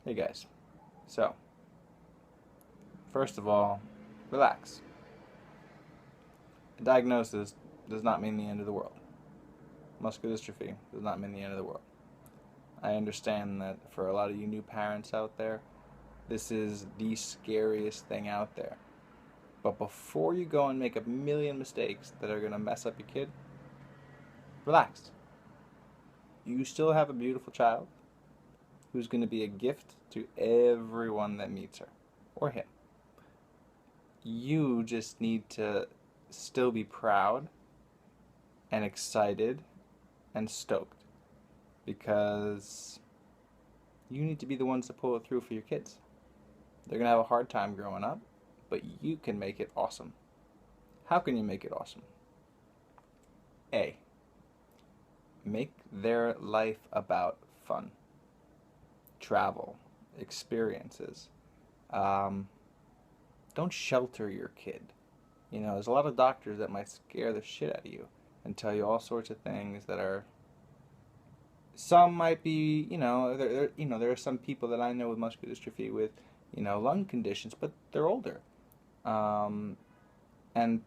Hey guys. So, first of all, relax. A diagnosis does not mean the end of the world. Muscular dystrophy does not mean the end of the world. I understand that for a lot of you new parents out there, this is the scariest thing out there. But before you go and make a million mistakes that are going to mess up your kid, relax. You still have a beautiful child who's going to be a gift to everyone that meets her or him. You just need to still be proud and excited and stoked because you need to be the ones to pull it through for your kids. They're going to have a hard time growing up, but you can make it awesome. How can you make it awesome? A. Make their life about fun, travel, experiences. Don't shelter your kid. There's a lot of doctors that might scare the shit out of you and tell you all sorts of things that are. Some might be, there are some people that I know with muscular dystrophy with, lung conditions, but they're older. Um, and,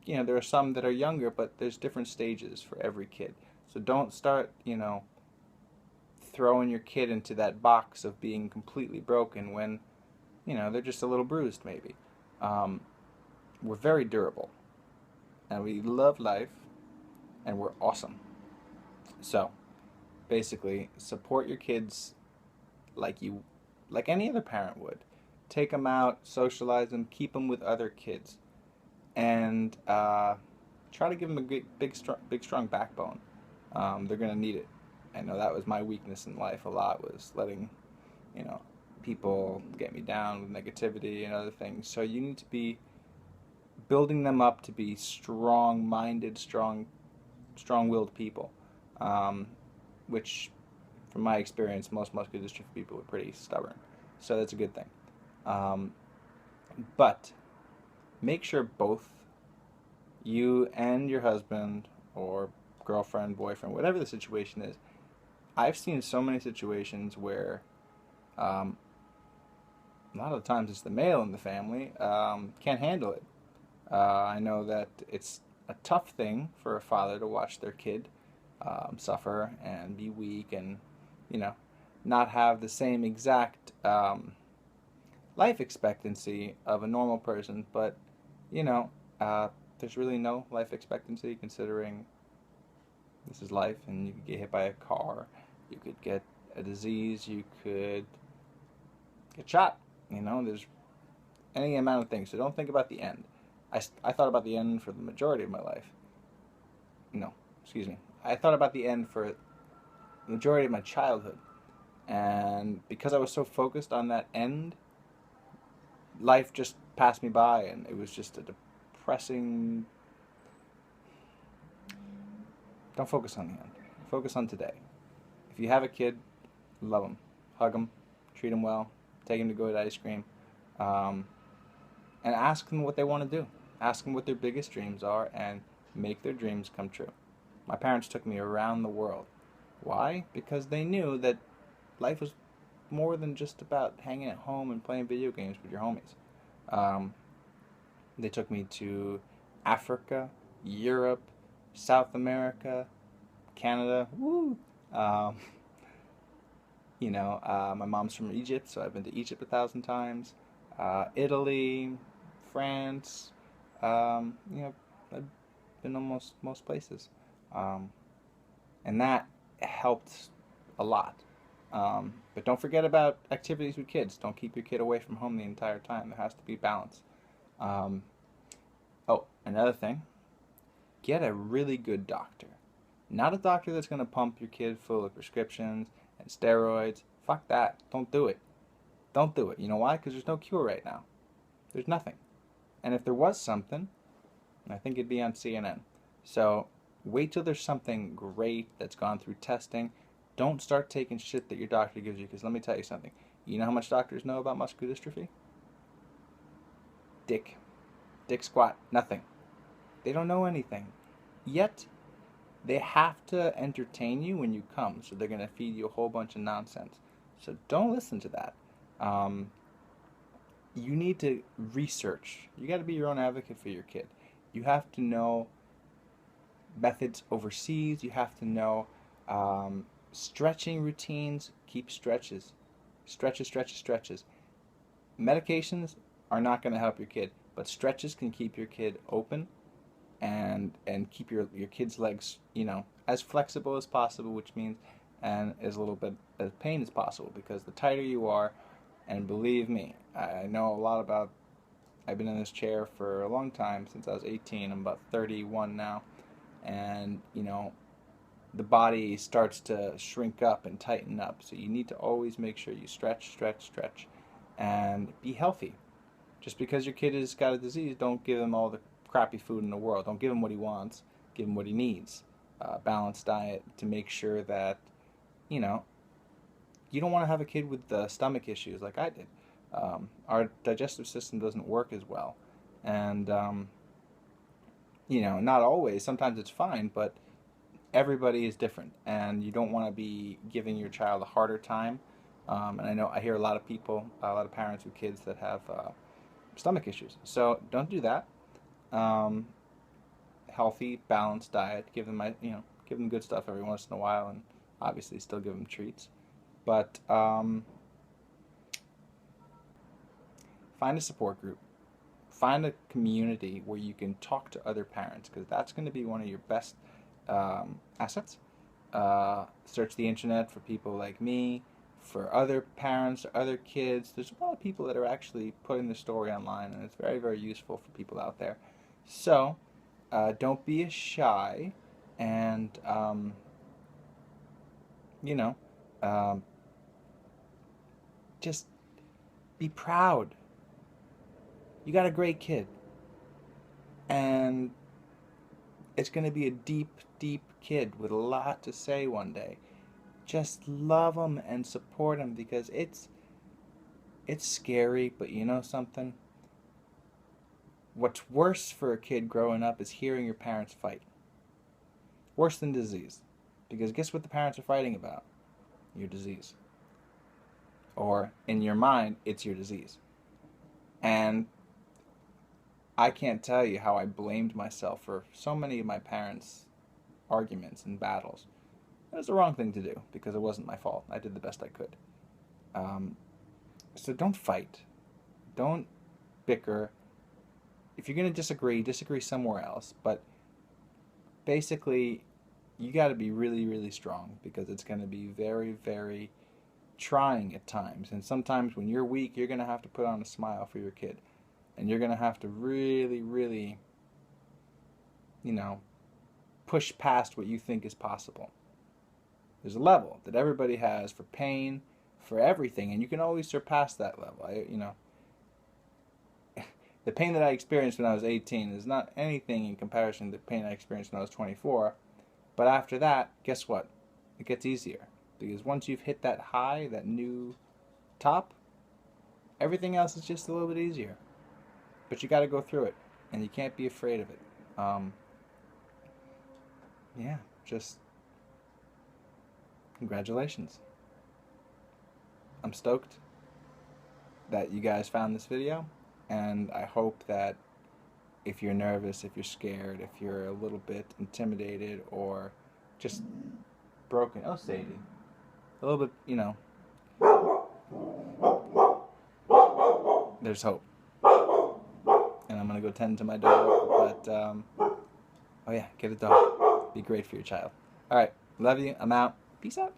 there are some that are younger, but there's different stages for every kid. So don't start, throwing your kid into that box of being completely broken when, they're just a little bruised, maybe. Um, we're very durable, and we love life, and we're awesome. So, basically, support your kids like any other parent would. Take them out, socialize them, keep them with other kids, and try to give them a big, strong backbone. They're gonna need it. I know that was my weakness in life a lot, was letting, you know, people get me down with negativity and other things. So you need to be building them up to be strong-minded, strong-willed people, um, which, from my experience, most muscular dystrophy people are pretty stubborn. So that's a good thing. Um, but make sure both you and your husband or girlfriend, boyfriend, whatever the situation is. I've seen so many situations where um, a lot of the times it's the male in the family can't handle it. I know that it's a tough thing for a father to watch their kid suffer and be weak and, you know, not have the same exact life expectancy of a normal person, but, you know, there's really no life expectancy considering this is life and you could get hit by a car, you could get a disease, you could get shot. There's any amount of things. So don't think about the end. I thought about the end for the majority of my life. No, excuse me. I thought about the end for the majority of my childhood. And because I was so focused on that end, life just passed me by and it was just a depressing. Don't focus on the end. Focus on today. If you have a kid, love them. Hug them. Treat them well. Take them to go eat ice cream. Um, and ask them what they want to do. Ask them what their biggest dreams are and make their dreams come true. My parents took me around the world. Why? Because they knew that life was more than just about hanging at home and playing video games with your homies. Um, they took me to Africa, Europe, South America, Canada. Woo! Um, my mom's from Egypt, so I've been to Egypt 1,000 times. Italy, France. I've been almost most places, and that helped a lot. But don't forget about activities with kids. Don't keep your kid away from home the entire time. There has to be balance. Um, oh, another thing, get a really good doctor. Not a doctor that's going to pump your kid full of prescriptions and steroids. Fuck that. Don't do it. Don't do it. You know why? Because there's no cure right now. There's nothing. And if there was something, I think it'd be on CNN. So wait till there's something great that's gone through testing. Don't start taking shit that your doctor gives you, because let me tell you something. You know how much doctors know about muscular dystrophy? Dick. Dick squat. Nothing. They don't know anything. Yet, they have to entertain you when you come, so they're going to feed you a whole bunch of nonsense. So don't listen to that. You need to research. You got to be your own advocate for your kid. You have to know methods overseas. You have to know stretching routines. Keep stretches. Stretches, stretches, stretches. Medications are not going to help your kid, but stretches can keep your kid open and keep your kid's legs, as flexible as possible, which means and as little bit of pain as possible, because the tighter you are, and believe me, I know a lot about, I've been in this chair for a long time, since I was 18. I'm about 31 now, and the body starts to shrink up and tighten up, so you need to always make sure you stretch, stretch, stretch, and be healthy. Just because your kid has got a disease, don't give him all the crappy food in the world. Don't give him what he wants. Give him what he needs. Balanced diet to make sure that, you don't want to have a kid with stomach issues like I did. Our digestive system doesn't work as well. And, not always. Sometimes it's fine, but everybody is different. And you don't want to be giving your child a harder time. And I hear a lot of parents with kids that have stomach issues. So don't do that. Healthy, balanced diet. Give them good stuff every once in a while, and obviously still give them treats. But find a support group. Find a community where you can talk to other parents, because that's going to be one of your best assets. Search the internet for people like me, for other parents or other kids. There's a lot of people that are actually putting their story online, and it's very, very useful for people out there. So don't be shy, and just be proud. You got a great kid, and it's going to be a deep, deep kid with a lot to say one day. Just love them and support them, because it's scary, but you know something? What's worse for a kid growing up is hearing your parents fight. Worse than disease. Because guess what the parents are fighting about? Your disease. Or, in your mind, it's your disease. And I can't tell you how I blamed myself for so many of my parents' arguments and battles. It was the wrong thing to do, because it wasn't my fault. I did the best I could. So don't fight. Don't bicker. If you're going to disagree somewhere else. But basically, you got to be really, really strong, because it's going to be very, very trying at times. And sometimes when you're weak, you're going to have to put on a smile for your kid. And you're going to have to really, really, push past what you think is possible. There's a level that everybody has for pain, for everything, and you can always surpass that level. The pain that I experienced when I was 18 is not anything in comparison to the pain I experienced when I was 24. But after that, guess what? It gets easier. Because once you've hit that high, that new top, everything else is just a little bit easier. But you got to go through it, and you can't be afraid of it. Just congratulations. I'm stoked that you guys found this video, and I hope that if you're nervous, if you're scared, if you're a little bit intimidated or just broken, oh Sadie, a little bit, there's hope. And I'm gonna go tend to my dog, but oh yeah, get a dog. Be great for your child. All right, love you. I'm out. Peace out.